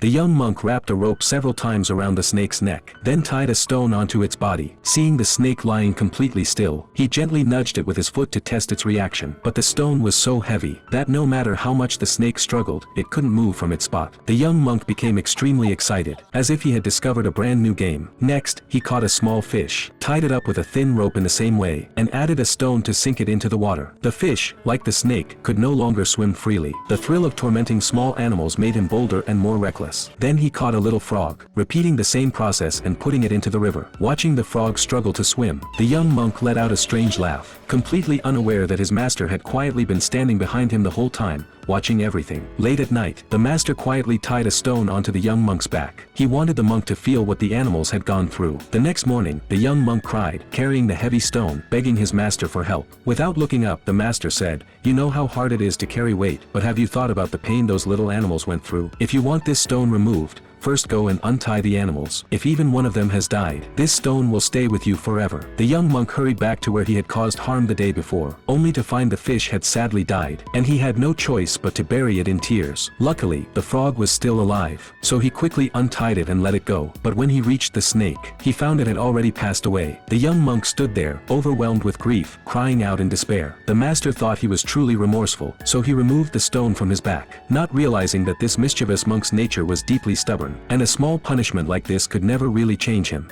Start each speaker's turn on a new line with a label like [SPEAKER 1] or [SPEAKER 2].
[SPEAKER 1] The young monk wrapped a rope several times around the snake's neck, then tied a stone onto its body. Seeing the snake lying completely still, he gently nudged it with his foot to test its reaction. But the stone was so heavy that no matter how much the snake struggled, it couldn't move from its spot. The young monk became extremely excited, as if he had discovered a brand new game. Next, he caught a small fish, tied it up with a thin rope in the same way, and added a stone to sink it into the water. The fish, like the snake, could no longer swim freely. The thrill of tormenting small animals made him bolder and more reckless. Then he caught a little frog, repeating the same process and putting it into the river. Watching the frog struggle to swim, the young monk let out a strange laugh, completely unaware that his master had quietly been standing behind him the whole time, watching everything. Late at night, the master quietly tied a stone onto the young monk's back. He wanted the monk to feel what the animals had gone through. The next morning, the young monk cried, carrying the heavy stone, begging his master for help. Without looking up, the master said, "You know how hard it is to carry weight, but have you thought about the pain those little animals went through? If you want this stone removed, first go and untie the animals. If even one of them has died, this stone will stay with you forever." The young monk hurried back to where he had caused harm the day before, only to find the fish had sadly died, and he had no choice but to bury it in tears. Luckily, the frog was still alive, so he quickly untied it and let it go. But when he reached the snake, he found it had already passed away. The young monk stood there, overwhelmed with grief, crying out in despair. The master thought he was truly remorseful, so he removed the stone from his back, not realizing that this mischievous monk's nature was deeply stubborn, and a small punishment like this could never really change him.